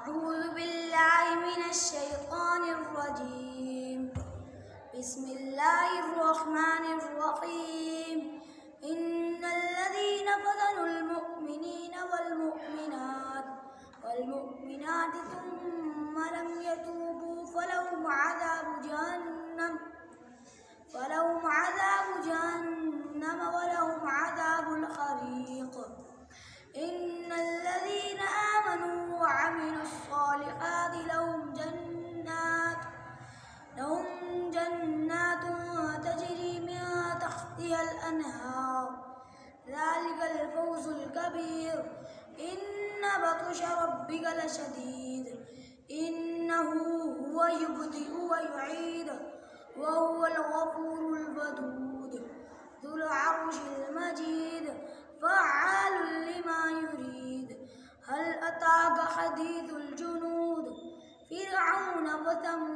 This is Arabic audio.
أعوذ بالله من الشيطان الرجيم. بسم الله الرحمن الرحيم. إن الذين فتنوا المؤمنين والمؤمنات ثم لم يتوبوا فلهم عذاب جهنم ولهم عذاب الحريق. إن الذين آمنوا وعملوا الصالحات لهم جنات تجري من تحتها الأنهار، ذلك الفوز الكبير. إن بطش ربك لشديد، إنه هو يبدئ ويعيد وهو الغفور الودود ذو العرش المجيد فعال لما يريد. هل أتاك حديث الجنود فرعون وثمود